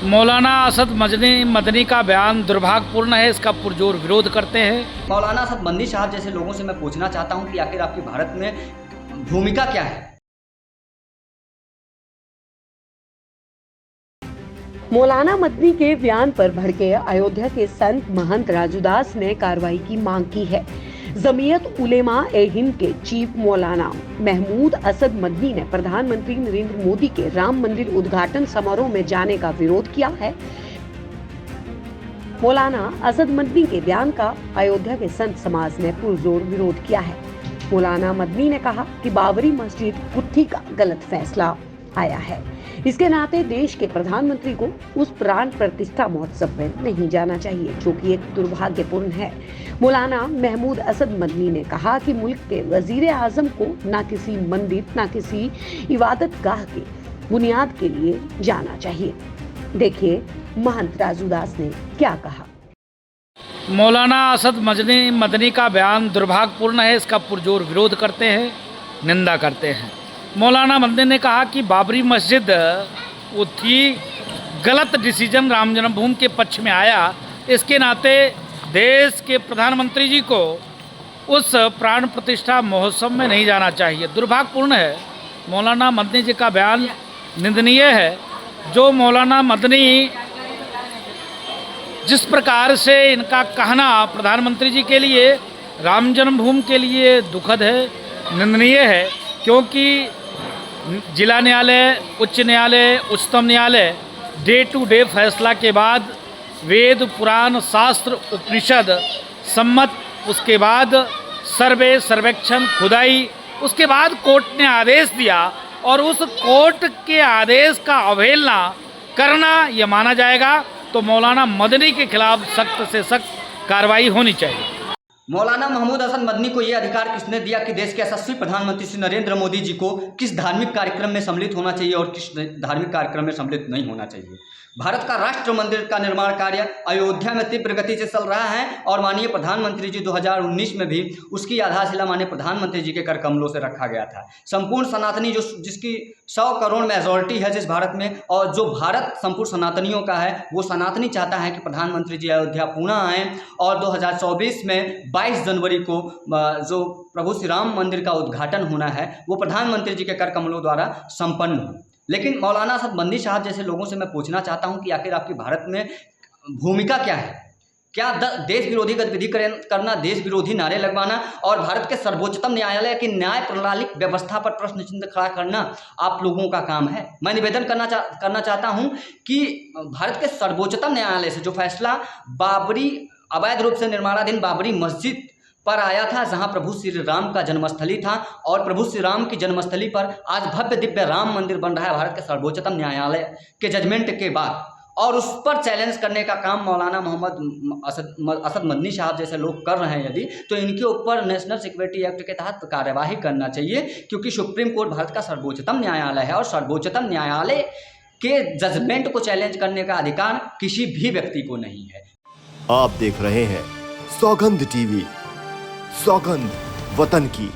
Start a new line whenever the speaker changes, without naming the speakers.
मौलाना असद मदनी का बयान दुर्भाग्यपूर्ण है, इसका पुरजोर विरोध करते हैं।
मौलाना असद मदनी साहब जैसे लोगों से मैं पूछना चाहता हूं कि आखिर आपकी भारत में भूमिका क्या है।
मौलाना मदनी के बयान पर भड़के अयोध्या के संत महंत राजूदास ने कार्रवाई की मांग की है। जमीयत उलेमा ए हिंद के चीफ मौलाना महमूद असद मदनी ने प्रधानमंत्री नरेंद्र मोदी के राम मंदिर उद्घाटन समारोह में जाने का विरोध किया है। मौलाना असद मदनी के बयान का अयोध्या के संत समाज ने पुरजोर विरोध किया है। मौलाना मदनी ने कहा कि बाबरी मस्जिद कुत्थी का गलत फैसला आया है, इसके नाते देश के प्रधानमंत्री को उस प्राण प्रतिष्ठा महोत्सव में नहीं जाना चाहिए, जो कि एक दुर्भाग्यपूर्ण है। मौलाना महमूद असद मदनी ने कहा कि मुल्क के वजीर आजम को न किसी मंदिर न किसी इबादत गाह की बुनियाद के लिए जाना चाहिए। देखिए महंत राजूदास ने क्या कहा।
मौलाना असद मदनी का बयान दुर्भाग्यपूर्ण है, इसका पुरजोर विरोध करते हैं, निंदा करते हैं। मौलाना मदनी ने कहा कि बाबरी मस्जिद वो थी, गलत डिसीजन राम जन्मभूमि के पक्ष में आया, इसके नाते देश के प्रधानमंत्री जी को उस प्राण प्रतिष्ठा महोत्सव में नहीं जाना चाहिए। दुर्भाग्यपूर्ण है। मौलाना मदनी जी का बयान निंदनीय है। जो मौलाना मदनी जिस प्रकार से इनका कहना प्रधानमंत्री जी के लिए, राम जन्मभूमि के लिए दुखद है, निंदनीय है, क्योंकि जिला न्यायालय, उच्च न्यायालय, उच्चतम न्यायालय डे टू डे फैसला के बाद वेद पुराण शास्त्र उपनिषद सम्मत, उसके बाद सर्वे सर्वेक्षण खुदाई, उसके बाद कोर्ट ने आदेश दिया और उस कोर्ट के आदेश का अवहेलना करना यह माना जाएगा। तो मौलाना मदनी के खिलाफ सख्त से सख्त कार्रवाई होनी चाहिए।
मौलाना महमूद असद मदनी को यह अधिकार किसने दिया कि देश के यशस्वी प्रधानमंत्री श्री नरेंद्र मोदी जी को किस धार्मिक कार्यक्रम में सम्मिलित होना चाहिए और किस धार्मिक कार्यक्रम में सम्मिलित नहीं होना चाहिए। भारत का राष्ट्र मंदिर का निर्माण कार्य अयोध्या में तीव्र गति से चल रहा है और माननीय प्रधानमंत्री जी 2019 में भी उसकी आधारशिला माननीय प्रधानमंत्री जी के कर कमलों से रखा गया था। संपूर्ण सनातनी जिसकी 100 करोड़ मेजॉरिटी है जिस भारत में, और जो भारत संपूर्ण सनातनियों का है, वो सनातनी चाहता है कि प्रधानमंत्री जी अयोध्या पुनः आएँ और 2024 में 22 जनवरी को जो प्रभु श्री राम मंदिर का उद्घाटन होना है वो प्रधानमंत्री जी के कर कमलों द्वारा संपन्न हो। लेकिन मौलाना असद मदनी साहब जैसे लोगों से मैं पूछना चाहता हूं कि आखिर आपकी भारत में भूमिका क्या है। क्या देश विरोधी गतिविधि करना, देश विरोधी नारे लगवाना और भारत के सर्वोच्चतम न्यायालय की न्याय प्रणाली व्यवस्था पर प्रश्न चिन्ह खड़ा करना आप लोगों का काम है। मैं निवेदन करना चाहता हूं कि भारत के सर्वोच्चतम न्यायालय से जो फैसला बाबरी अवैध रूप से निर्माणाधीन बाबरी मस्जिद पर आया था, जहां प्रभु श्री राम का जन्मस्थली था, और प्रभु श्री राम की जन्मस्थली पर आज भव्य दिव्य राम मंदिर बन रहा है भारत के सर्वोच्चतम न्यायालय के जजमेंट के बाद, और उस पर चैलेंज करने का काम मौलाना मोहम्मद असद मदनी साहब जैसे लोग कर रहे हैं यदि, तो इनके ऊपर नेशनल सिक्योरिटी एक्ट के तहत कार्यवाही करना चाहिए, क्योंकि सुप्रीम कोर्ट भारत का सर्वोच्चतम न्यायालय है और सर्वोच्चतम न्यायालय के जजमेंट को चैलेंज करने का अधिकार किसी भी व्यक्ति को नहीं है।
आप देख रहे हैं सौगंध टीवी, सौगंध वतन की।